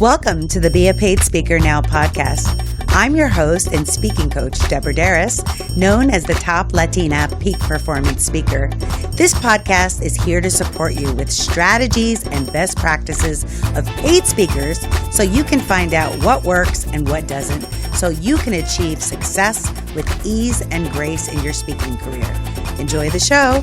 Welcome to the Be a Paid Speaker Now podcast. I'm your host and speaking coach, Deborah Deras, known as the top Latina peak performance speaker. This podcast is here to support you with strategies and best practices of paid speakers so you can find out what works and what doesn't, so you can achieve success with ease and grace in your speaking career. Enjoy the show.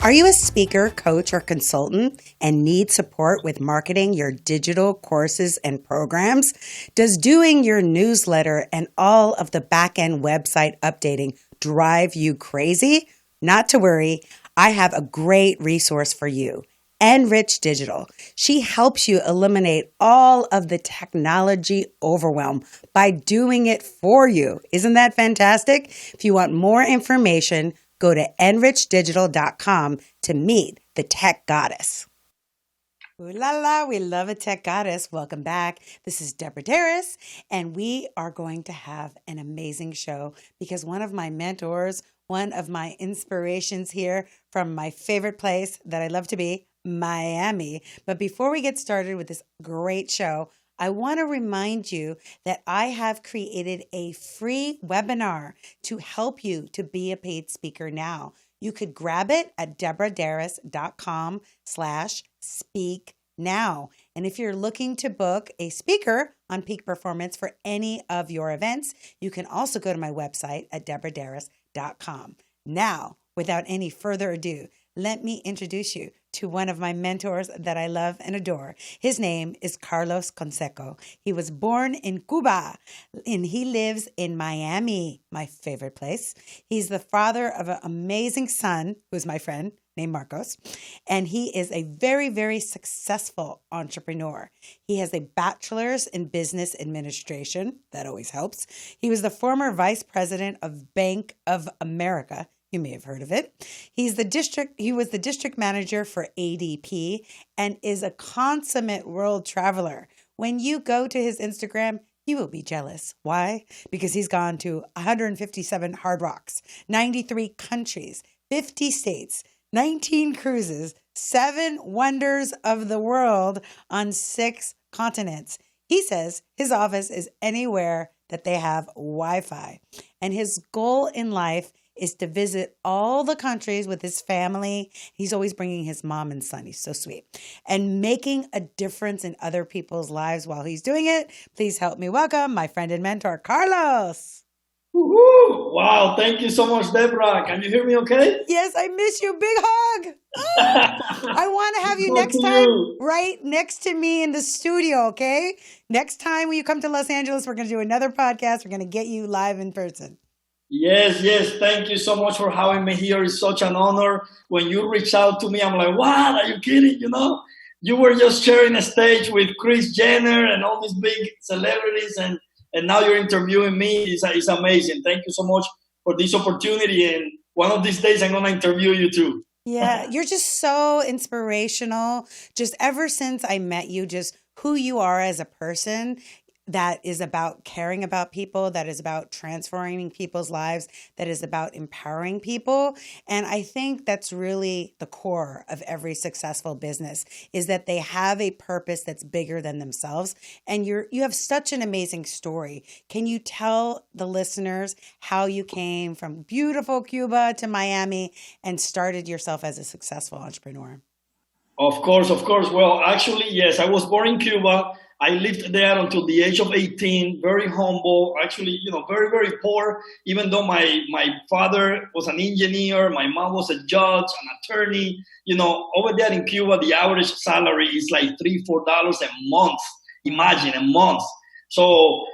Are you a speaker, coach, or consultant and need support with marketing your digital courses and programs? Does doing your newsletter and all of the back-end website updating drive you crazy? Not to worry, I have a great resource for you. Enrich Digital. She helps you eliminate all of the technology overwhelm by doing it for you. Isn't that fantastic? If you want more information, go to enrichdigital.com to meet the tech goddess. Ooh la la, we love a tech goddess. Welcome back. This is Deborah Deras, and we are going to have an amazing show because one of my mentors, one of my inspirations here from my favorite place that I love to be, Miami. But before we get started with this great show, I want to remind you that I have created a free webinar to help you to be a paid speaker now. You could grab it at deborahderas.com/speak now. And if you're looking to book a speaker on peak performance for any of your events, you can also go to my website at deborahderas.com. Now, without any further ado, let me introduce you to one of my mentors that I love and adore. His name is Carlos Conseco. He was born in Cuba and he lives in Miami, my favorite place. He's the father of an amazing son, who's my friend, named Marcos, and he is a very, very successful entrepreneur. He has a bachelor's in business administration. That always helps. He was the former vice president of Bank of America. You may have heard of it. He was the district manager for ADP and is a consummate world traveler. When you go to his Instagram, you will be jealous. Why? Because he's gone to 157 hard rocks, 93 countries, 50 states, 19 cruises, 7 wonders of the world on 6 continents. He says his office is anywhere that they have Wi-Fi. And his goal in life is to visit all the countries with his family. He's always bringing his mom and son. He's so sweet. And making a difference in other people's lives while he's doing it. Please help me welcome my friend and mentor, Carlos. Woo-hoo. Wow, thank you so much, Deborah. Can you hear me okay? Yes, I miss you. Big hug. I want to have you next time right next to me in the studio, okay? Next time when you come to Los Angeles, we're going to do another podcast. We're going to get you live in person. Yes. Thank you so much for having me here. It's such an honor. When you reach out to me, I'm like, what? Are you kidding? You were just sharing a stage with Kris Jenner and all these big celebrities, and now you're interviewing me. It's amazing. Thank you so much for this opportunity. And one of these days, I'm going to interview you too. Yeah, you're just so inspirational. Just ever since I met you, just who you are as a person. That is about caring about people, that is about transforming people's lives, that is about empowering people. And I think that's really the core of every successful business, is that they have a purpose that's bigger than themselves. And you have such an amazing story. Can you tell the listeners how you came from beautiful Cuba to Miami and started yourself as a successful entrepreneur? Of course. Well, actually, yes, I was born in Cuba. I lived there until the age of 18, very humble, actually, very, very poor, even though my father was an engineer, my mom was a judge, an attorney. Over there in Cuba, the average salary is like $3-4 a month. Imagine, a month. So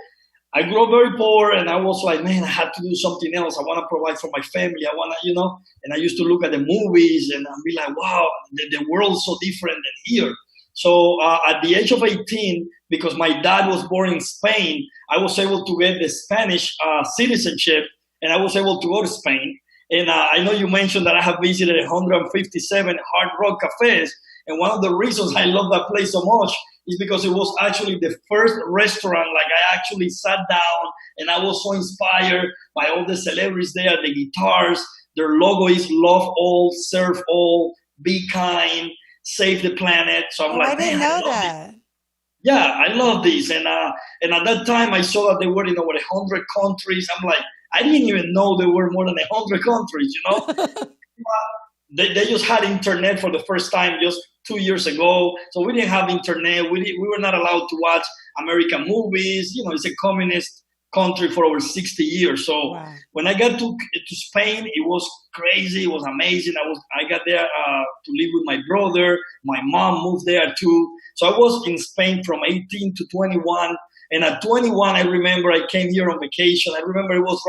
I grew up very poor, and I was like, man, I had to do something else. I want to provide for my family. I want to, and I used to look at the movies and I'd be like, wow, the world's so different than here. So at the age of 18, because my dad was born in Spain, I was able to get the Spanish citizenship, and I was able to go to Spain. And I know you mentioned that I have visited 157 Hard Rock cafes. And one of the reasons I love that place so much is because it was actually the first restaurant. Like, I actually sat down and I was so inspired by all the celebrities there, the guitars. Their logo is love all, serve all, be kind. save the planet. So I'm Oh, I like, didn't man, I know love this. that. Yeah, I love this. And at that time, I saw that they were in over 100 countries. I'm like, I didn't even know there were more than 100 countries. They just had internet for the first time just 2 years ago. So we didn't have internet. We were not allowed to watch American movies. It's a communist country for over 60 years. So Wow. when I got to Spain, it was crazy. It was amazing. I got there to live with my brother. My mom moved there too. So I was in Spain from 18 to 21. And at 21, I remember I came here on vacation. I remember it was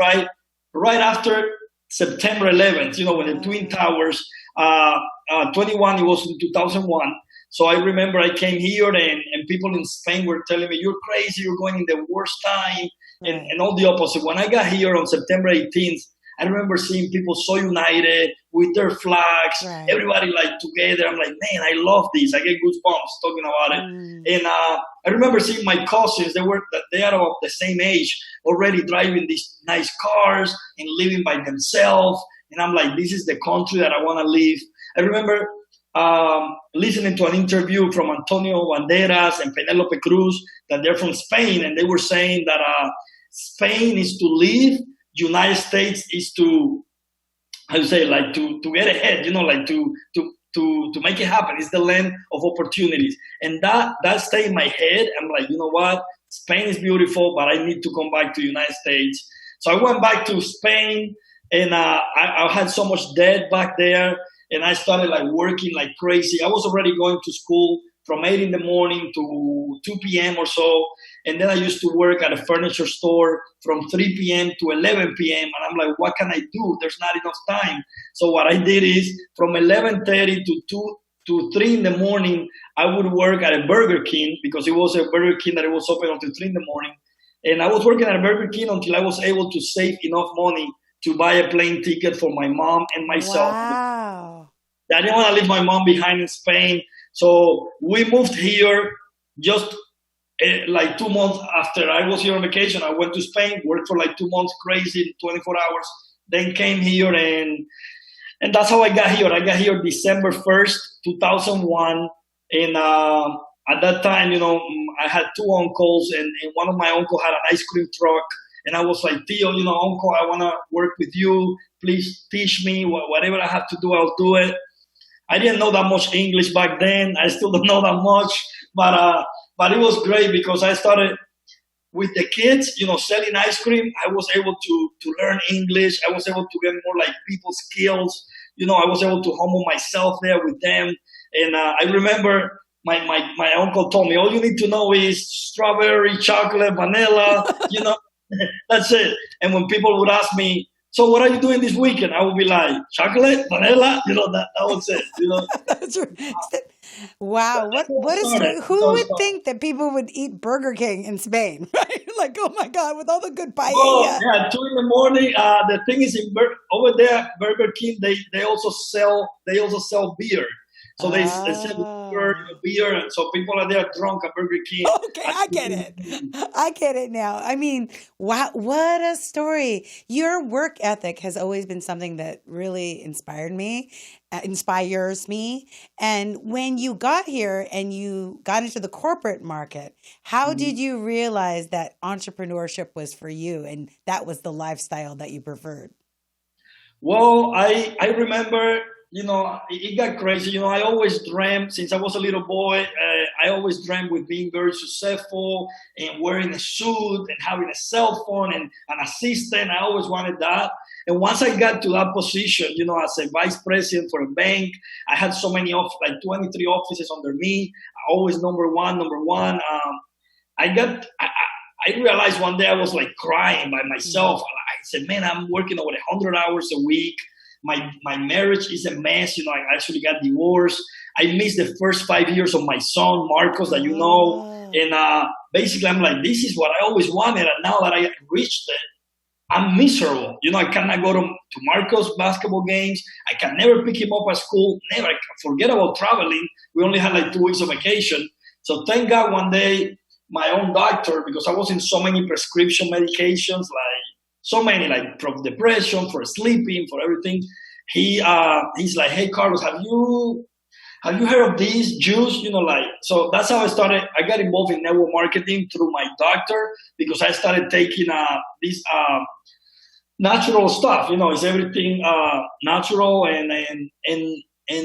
right after September 11th, when the Twin Towers, 21, it was in 2001. So I remember I came here and people in Spain were telling me, you're crazy, you're going in the worst time, Right. and all the opposite. When I got here on September 18th, I remember seeing people so united with their flags, Right. everybody like together. I'm like, man, I love this. I get goosebumps talking about it. And I remember seeing my cousins. They are about the same age, already driving these nice cars and living by themselves. And I'm like, this is the country that I want to live. I remember listening to an interview from Antonio Banderas and Penelope Cruz that they're from Spain, and they were saying that Spain is to live, United States is to, how you say, like to get ahead, like to make it happen. It's the land of opportunities, and that stayed in my head. I'm like, you know what? Spain is beautiful, but I need to come back to the United States. So I went back to Spain, and I had so much debt back there, and I started like working like crazy. I was already going to school from 8 in the morning to 2 p.m. or so. And then I used to work at a furniture store from 3 p.m. to 11 p.m. And I'm like, what can I do? There's not enough time. So what I did is from 11:30 to 2 to 3 in the morning, I would work at a Burger King because it was a Burger King that it was open until 3 in the morning. And I was working at a Burger King until I was able to save enough money to buy a plane ticket for my mom and myself. Wow. I didn't want to leave my mom behind in Spain. So we moved here just like 2 months after I was here on vacation. I went to Spain, worked for like 2 months, crazy, 24 hours, then came here and that's how I got here. I got here December 1st, 2001. And at that time, I had two uncles, and one of my uncles had an ice cream truck. And I was like, Tio, uncle, I want to work with you. Please teach me. Whatever I have to do, I'll do it. I didn't know that much English back then. I still don't know that much. But it was great because I started with the kids, selling ice cream. I was able to learn English. I was able to get more like people skills. I was able to humble myself there with them. And I remember my uncle told me, all you need to know is strawberry, chocolate, vanilla, that's it. And when people would ask me, so what are you doing this weekend? I would be like, chocolate, vanilla, that was it. That's right. Wow. What is who would think that people would eat Burger King in Spain? Right? Like, oh my God, with all the good paella. Oh, yeah, 2 in the morning. The thing is, over there, Burger King, they also sell beer. So they sell beer, and so people are there drunk at Burger King. Okay, I get it. I get it now. I mean, wow, what a story. Your work ethic has always been something that really inspires me. And when you got here and you got into the corporate market, how did you realize that entrepreneurship was for you and that was the lifestyle that you preferred? Well, I remember, it got crazy. I always dreamed since I was a little boy. I always dreamed with being very successful and wearing a suit and having a cell phone and an assistant. I always wanted that. And once I got to that position, as a vice president for a bank, I had so many like 23 offices under me. Always number one. I realized one day I was like crying by myself. I said, man, I'm working over 100 hours a week. My marriage is a mess. I actually got divorced. I missed the first 5 years of my son, Marcos, that you know. And basically, I'm like, this is what I always wanted. And now that I reached it, I'm miserable. I cannot go to Marcos' basketball games. I can never pick him up at school. Never. I forget about traveling. We only had like 2 weeks of vacation. So thank God one day, my own doctor, because I was in so many prescription medications, like so many, like for depression, for sleeping, for everything. He's like, hey, Carlos, have you have you heard of these Jews? So that's how I started. I got involved in network marketing through my doctor because I started taking this natural stuff. It's everything natural, and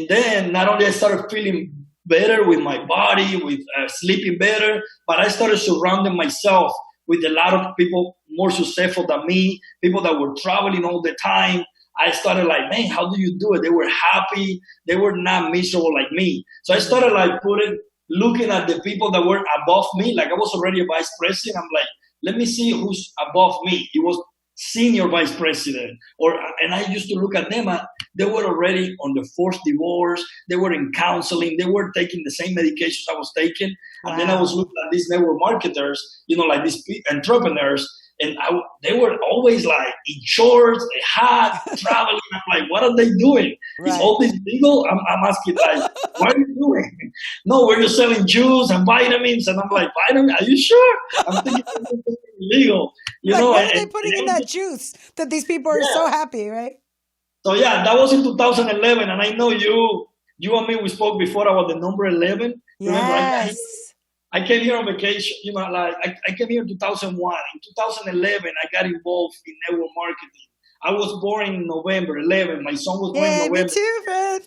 then not only I started feeling better with my body, with sleeping better, but I started surrounding myself with a lot of people more successful than me, people that were traveling all the time. I started like, man, how do you do it? They were happy. They were not miserable like me. So I started like looking at the people that were above me. Like I was already a vice president. I'm like, let me see who's above me. It was senior vice president, and I used to look at them. They were already on the fourth divorce. They were in counseling. They were taking the same medications I was taking. Wow. And then I was looking at these network marketers, like these entrepreneurs, and they were always like in shorts, a hat, traveling. I'm like, what are they doing? Right. Is all this legal? I'm asking like, what are you doing? No, we're just selling juice and vitamins. And I'm like, vitamins? Are you sure? I'm thinking it's illegal. What are they putting in that juice that these people are so happy, right? So yeah, that was in 2011, and I know you and me, we spoke before about the number 11. Yes. Remember, I came here on vacation. I came here in 2001. In 2011, I got involved in network marketing. I was born in November 11. My son was born in November. Me too, Fred.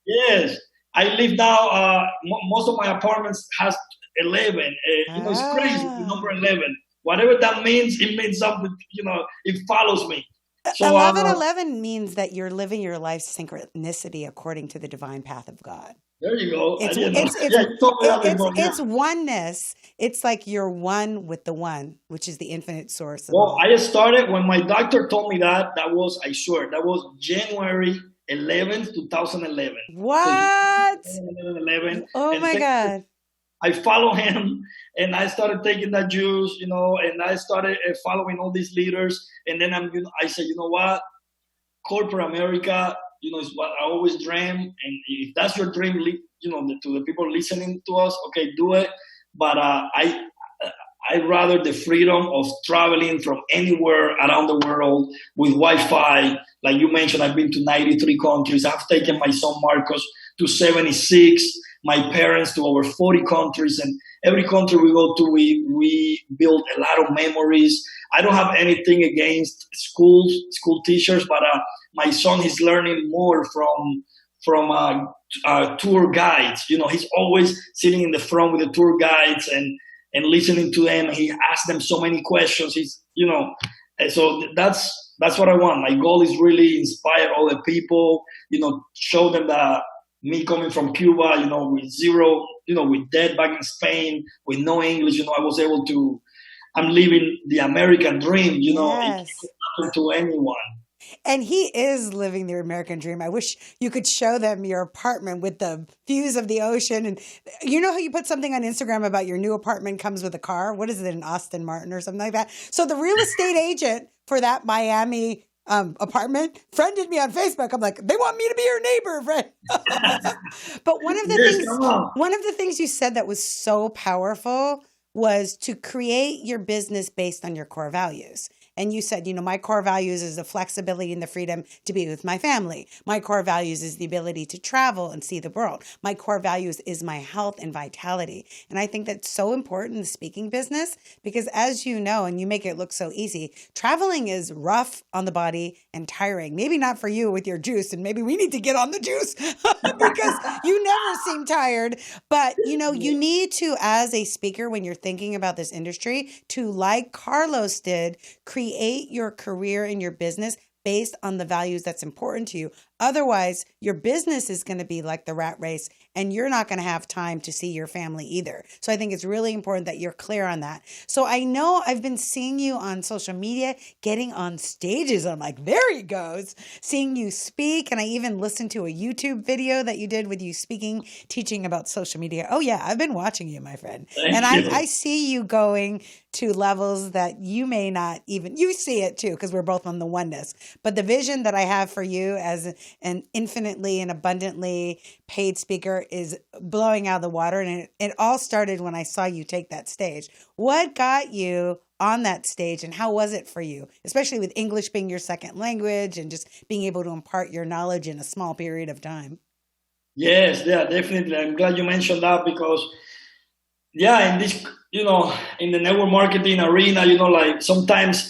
Yes, I live now. Most of my apartments has 11. It's crazy. The number 11. Whatever that means, it means something. It follows me. So 11 means that you're living your life's synchronicity according to the divine path of God. There you go. It's oneness. It's like you're one with the one, which is the infinite source. I started when my doctor told me that was, I swear, that was January 11th, 2011. What? 11. Oh my God. I follow him, and I started taking that juice, and I started following all these leaders. And then I said, you know what? Corporate America, is what I always dream. And if that's your dream, to the people listening to us, okay, do it. But I'd rather the freedom of traveling from anywhere around the world with Wi-Fi. Like you mentioned, I've been to 93 countries. I've taken my son Marcos to 76. My parents to over 40 countries, and every country we go to, we build a lot of memories. I don't have anything against school teachers, but my son is learning more from tour guides. He's always sitting in the front with the tour guides and listening to them. He asks them so many questions. So that's what I want. My goal is really inspire all the people. Show them that. Me coming from Cuba, with zero, with debt back in Spain, with no English, I was able to, I'm living the American dream, Yes. It can happen to anyone. And he is living the American dream. I wish you could show them your apartment with the views of the ocean. And you know how you put something on Instagram about your new apartment comes with a car? What is it, an Aston Martin or something like that? So the real estate agent for that Miami apartment friended me on Facebook. I'm like, they want me to be your neighbor, friend. But one of the things you said that was so powerful was to create your business based on your core values. And you said, my core values is the flexibility and the freedom to be with my family. My core values is the ability to travel and see the world. My core values is my health and vitality. And I think that's so important in the speaking business because as you know, and you make it look so easy, traveling is rough on the body and tiring. Maybe not for you with your juice, and maybe we need to get on the juice because you never seem tired. But, you need to, as a speaker, when you're thinking about this industry, to, like Carlos did, create your career and your business based on the values that's important to you. Otherwise, your business is going to be like the rat race and you're not going to have time to see your family either. So I think it's really important that you're clear on that. So I know I've been seeing you on social media, getting on stages. I'm like, there he goes, seeing you speak. And I even listened to a YouTube video that you did with you speaking, teaching about social media. Oh yeah, I've been watching you, my friend. Thank you. I see you going to levels that you may not even, you see it too, because we're both on the oneness. But the vision that I have for you as an infinitely and abundantly paid speaker is blowing out of the water. And it all started when I saw you take that stage. What got you on that stage and how was it for you, especially with English being your second language and just being able to impart your knowledge in a small period of time? Yes, yeah, definitely. I'm glad you mentioned that because yeah, in this, in the network marketing arena, like sometimes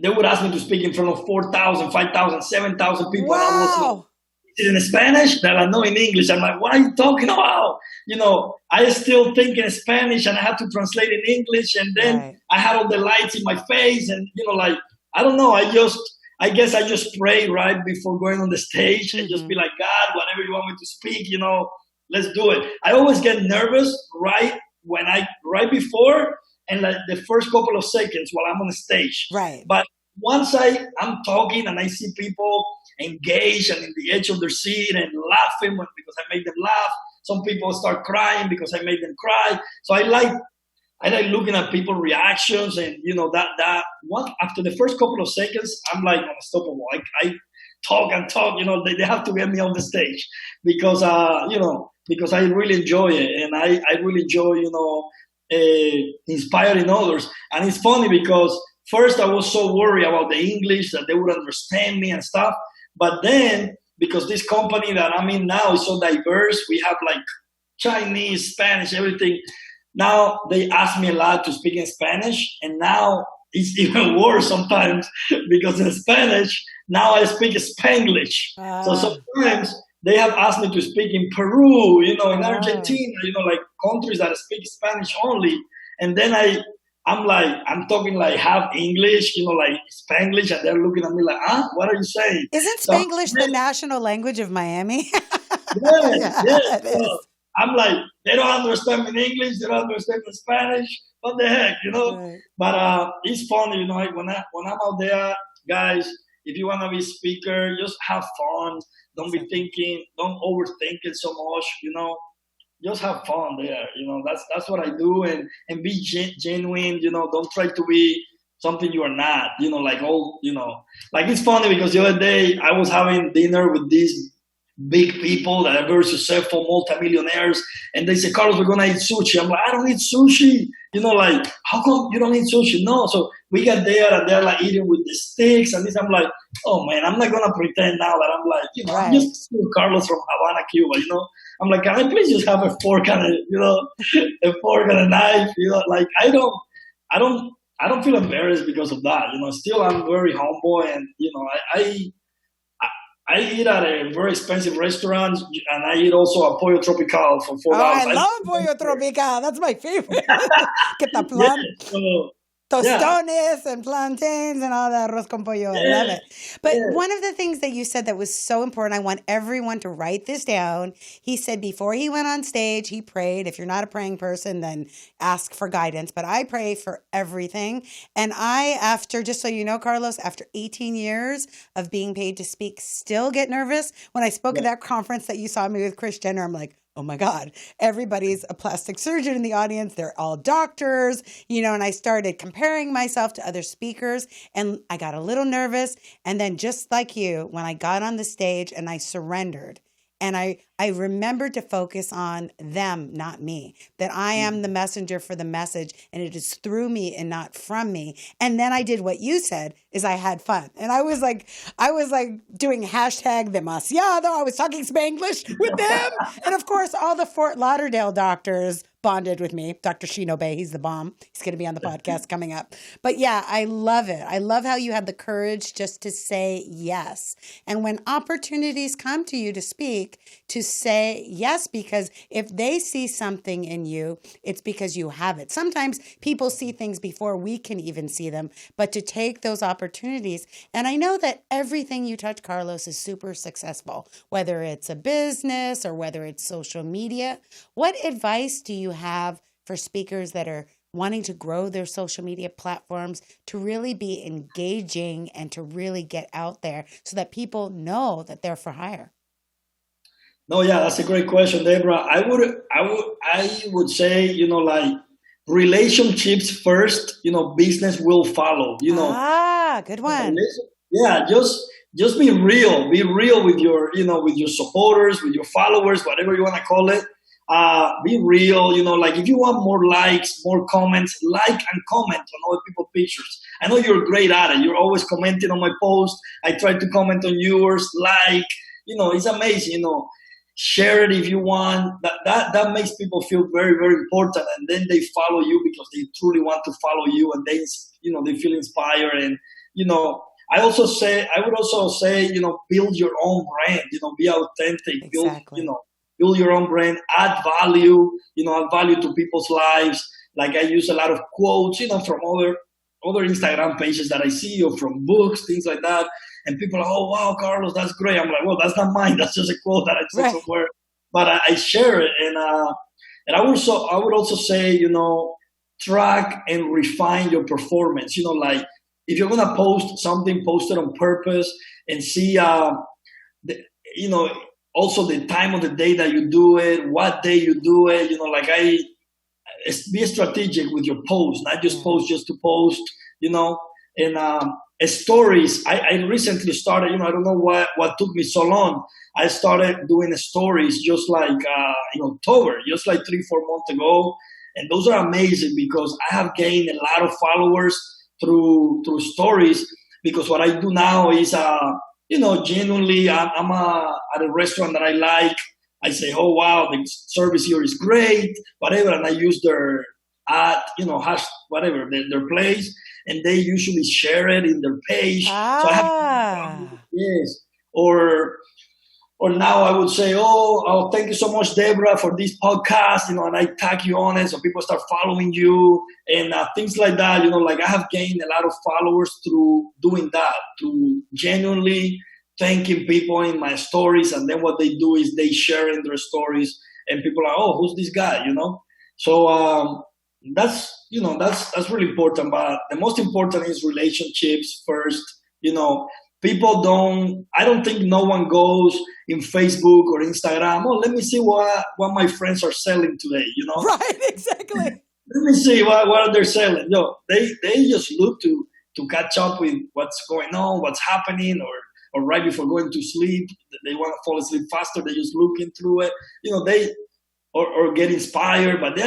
they would ask me to speak in front of 4,000, 5,000, 7,000 people, and I was like, Wow. is it in Spanish? That I know in English. I'm like, what are you talking about? I still think in Spanish, and I had to translate in English, and then Right. I had all the lights in my face, and like I don't know. I guess I just pray right before going on the stage and just be Mm-hmm. like, God, whatever you want me to speak, let's do it. I always get nervous right before and like the first couple of seconds while I'm on the stage. Right. But once I'm talking and I see people engaged and in the edge of their seat and laughing because I make them laugh. Some people start crying because I make them cry. So I like looking at people's reactions, and that one after the first couple of seconds, I'm like unstoppable. I talk and talk. They have to get me on the stage because because I really enjoy it, and I really enjoy inspiring others. And it's funny because first I was so worried about the English that they would understand me and stuff, but then because this company that I'm in now is so diverse, we have like Chinese, Spanish, everything. Now they ask me a lot to speak in Spanish, and now it's even worse sometimes because in Spanish now I speak Spanglish. So Ah. sometimes they have asked me to speak in Peru, in Oh. Argentina, like countries that speak Spanish only, and then I'm talking like half English, like Spanglish, and they're looking at me like, huh? What are you saying? Isn't So Spanglish the national language of Miami? yes, Yeah, yes. it So is. I'm like, they don't understand me in English, they don't understand me in Spanish. What the heck? Right. But it's funny, like when I'm out there, guys. If you wanna be a speaker, just have fun. Don't be Exactly. thinking. Don't overthink it so much. Just have fun there. That's what I do, and be genuine. Don't try to be something you are not. Like all. Like it's funny because the other day I was having dinner with these big people that are very successful multimillionaires, and they say, Carlos, we're gonna eat sushi. I'm like, I don't eat sushi. Like, how come you don't eat sushi? No. So we got there and they're like eating with the sticks and this. I'm like, oh man, I'm not gonna pretend now that I'm like, I'm Right. just Carlos from Havana, Cuba. I'm like, can I please just have a fork and a fork and a knife? Like I don't feel embarrassed because of that. Still I'm very humble, and I eat at a very expensive restaurant, and I eat also a pollo tropical for Oh, $4. I I love pollo tropical. That's my favorite. Get the yeah, plum so, yeah, tostones and plantains and all that arroz con pollo. I love yeah, it. But yeah, one of the things that you said that was so important, I want everyone to write this down. He said before he went on stage, he prayed. If you're not a praying person, then ask for guidance. But I pray for everything. And just so you know, Carlos, after 18 years of being paid to speak, still get nervous. When I spoke at yeah. that conference that you saw me with Chris Jenner, I'm like, oh my God, everybody's a plastic surgeon in the audience. They're all doctors, and I started comparing myself to other speakers and I got a little nervous. And then, just like you, when I got on the stage and I surrendered, and I remembered to focus on them, not me, that I am the messenger for the message and it is through me and not from me. And then I did what you said is I had fun. And I was like doing hashtag demasiado. I was talking Spanglish with them. And of course, all the Fort Lauderdale doctors bonded with me. Dr. Shino Bay, he's the bomb. He's going to be on the podcast coming up. But yeah, I love it. I love how you had the courage just to say yes. And when opportunities come to you to speak, to say yes, because if they see something in you, it's because you have it. Sometimes people see things before we can even see them, but to take those opportunities. And I know that everything you touch, Carlos, is super successful, whether it's a business or whether it's social media. What advice do you have for speakers that are wanting to grow their social media platforms to really be engaging and to really get out there so that people know that they're for hire? No, yeah, that's a great question, Deborah. I would say, like relationships first. Business will follow. Ah, good one. Yeah, just be real. Be real with your supporters, with your followers, whatever you want to call it. Be real. Like if you want more likes, more comments, like and comment on other people's pictures. I know you're great at it. You're always commenting on my post. I try to comment on yours. Like, it's amazing. share it if you want. That makes people feel very, very important, and then they follow you because they truly want to follow you, and they feel inspired. And I would also say, build your own brand. Be authentic. Exactly. Build your own brand. Add value. Add value to people's lives. Like I use a lot of quotes, from other Instagram pages that I see, or from books, things like that. And people are, oh wow, Carlos, that's great. I'm like, well, that's not mine. That's just a quote that I saw Right. somewhere. But I share it, and I would also say, track and refine your performance. Like if you're gonna post something, post it on purpose, and see, the, you know, also the time of the day that you do it, what day you do it. Be strategic with your post, not just post just to post, and stories. I recently started, I don't know what took me so long. I started doing stories just like in October, just like 3-4 months ago. And those are amazing because I have gained a lot of followers through stories. Because what I do now is, genuinely, I'm at a restaurant that I like. I say, oh wow, the service here is great, whatever, and I use their whatever their place, and they usually share it in their page. So I have Ah. yes, or now I would say, oh, thank you so much, Deborah, for this podcast, and I tag you on it, so people start following you and things like that. Like I have gained a lot of followers through doing that, through genuinely thanking people in my stories, and then what they do is they share in their stories, and people are, oh, who's this guy? So that's really important. But the most important is relationships first. People don't. I don't think no one goes in Facebook or Instagram. Oh, let me see what my friends are selling today. Right, exactly. Let me see what they're selling. No, they just look to catch up with what's going on, what's happening, or right before going to sleep, they want to fall asleep faster. They just looking through it. They or get inspired, but they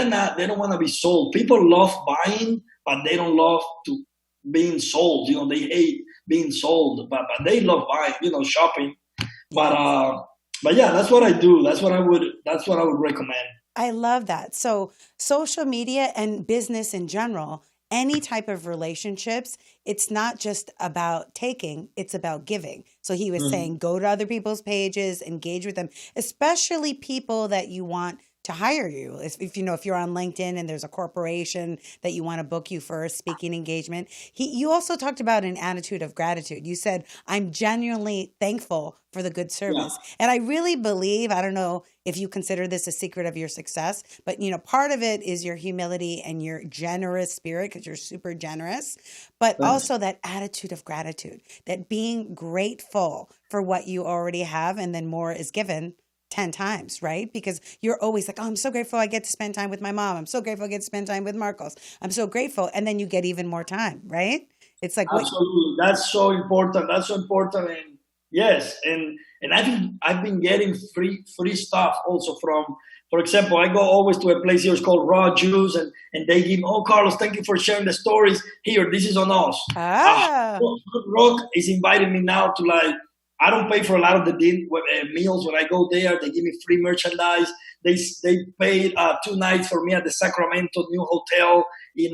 don't want to be sold. People love buying, but they don't love to being sold. They hate being sold, but they love buying, shopping. But yeah, that's what I do. That's what I would recommend. I love that. So, social media and business in general, any type of relationships, it's not just about taking, it's about giving. So, he was saying go to other people's pages, engage with them, especially people that you want to hire you. If you're on LinkedIn and there's a corporation that you want to book you for a speaking engagement. You also talked about an attitude of gratitude. You said, I'm genuinely thankful for the good service. Yeah. And I really believe, I don't know if you consider this a secret of your success, but part of it is your humility and your generous spirit, because you're super generous, but Thanks. also that attitude of gratitude, that being grateful for what you already have, and then more is given 10 times, right? Because you're always like, oh, I'm so grateful I get to spend time with my mom. I'm so grateful I get to spend time with Marcos. I'm so grateful. And then you get even more time, right? It's like, absolutely, that's so important. That's so important. And yes, and I've been getting free stuff also from. For example, I go always to a place here called Raw Juice, and they give, oh, Carlos, thank you for sharing the stories. Here, this is on us. ah, Rock is inviting me now to, like, I don't pay for a lot of the meals when I go there. They give me free merchandise. They paid 2 nights for me at the Sacramento new hotel in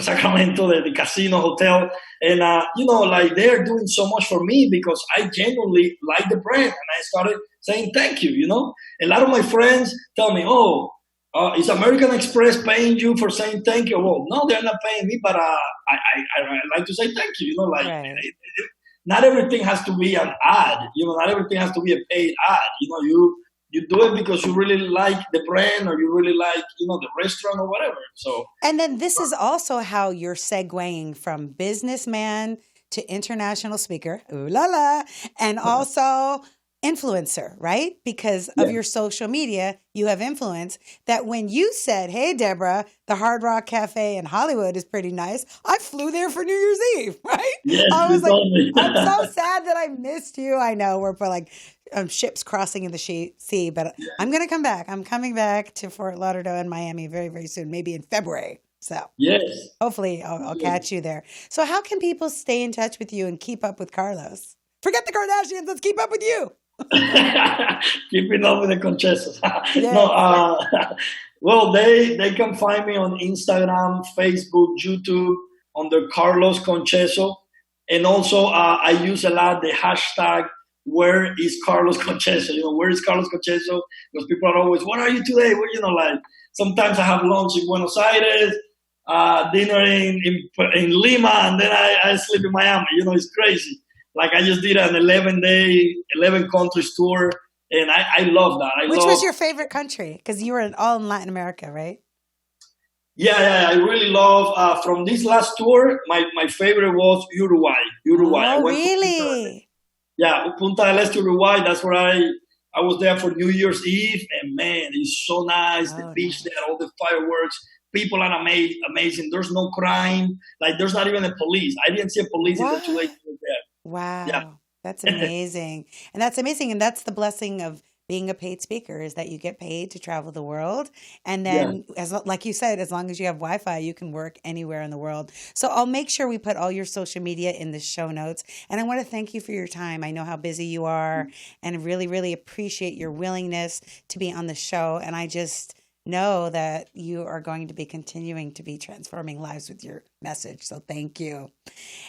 Sacramento, the casino hotel. And, like they're doing so much for me because I genuinely like the brand. And I started saying thank you, A lot of my friends tell me, oh, is American Express paying you for saying thank you? Well, no, they're not paying me, but I like to say thank you, right. Not everything has to be an ad, not everything has to be a paid ad. You do it because you really like the brand, or you really like, the restaurant or whatever. So, And then this is also how you're segueing from businessman to international speaker, ooh la la, and also influencer, right? Because of your social media, you have influence that when you said, hey, Deborah, the Hard Rock Cafe in Hollywood is pretty nice. I flew there for New Year's Eve, right? yes, I was like, me. I'm so sad that I missed you. I know we're like ships crossing in the sea, but I'm going to come back. I'm coming back to Fort Lauderdale and Miami very, very soon, maybe in February. So Yes. hopefully I'll catch you there. So how can people stay in touch with you and keep up with Carlos? Forget the Kardashians. Let's keep up with you. Keeping up with the conchessos. No, Yes. well, they can find me on Instagram, Facebook, YouTube under Carlos Concheso, and also I use a lot the hashtag Where is Carlos Concheso? Where is Carlos Concheso? Because people are always, what are you today? Well, like sometimes I have lunch in Buenos Aires, dinner in Lima, and then I sleep in Miami. It's crazy. Like I just did an 11-day, 11 countries tour, and I love that. Which was your favorite country? Because you were all in Latin America, right? Yeah, I really love, from this last tour, my favorite was Uruguay. I Oh, went to really? Punta del Este, Uruguay. That's where I was there for New Year's Eve, and man, it's so nice. The Oh, beach nice. there, all the fireworks. People are amazing. There's no crime. Like there's not even a police. I didn't see a police in the 2 days What? I was there. Wow. That's amazing. And that's amazing. And that's the blessing of being a paid speaker is that you get paid to travel the world. And Yeah. then, like you said, as long as you have Wi-Fi, you can work anywhere in the world. So I'll make sure we put all your social media in the show notes. And I want to thank you for your time. I know how busy you are and really, really appreciate your willingness to be on the show. And I just know that you are going to be continuing to be transforming lives with your message. So thank you.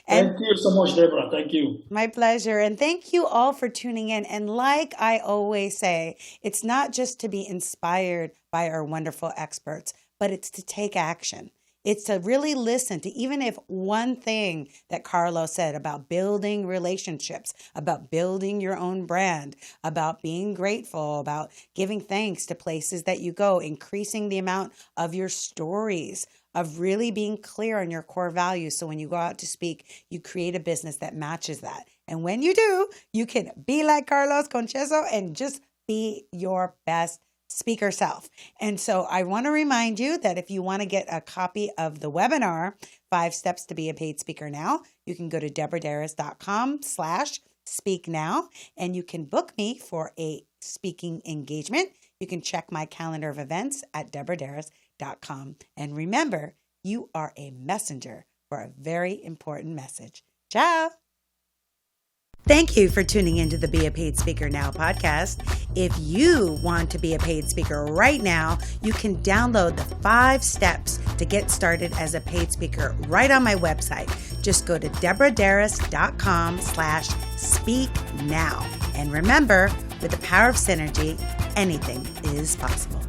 And Thank you so much, Deborah. Thank you. my pleasure. And thank you all for tuning in. And like I always say, it's not just to be inspired by our wonderful experts, but it's to take action. It's to really listen to even if one thing that Carlos said about building relationships, about building your own brand, about being grateful, about giving thanks to places that you go, increasing the amount of your stories, of really being clear on your core values. So when you go out to speak, you create a business that matches that. And when you do, you can be like Carlos Concheso and just be your best speaker self. And so I want to remind you that if you want to get a copy of the webinar, 5 Steps to Be a Paid Speaker Now, you can go to deborahderas.com/speak now, and you can book me for a speaking engagement. You can check my calendar of events at deborahderas.com. And remember, you are a messenger for a very important message. Ciao. Thank you for tuning into the Be a Paid Speaker Now podcast. If you want to be a paid speaker right now, you can download the 5 steps to get started as a paid speaker right on my website. Just go to deborahderas.com/speak now. And remember, with the power of synergy, anything is possible.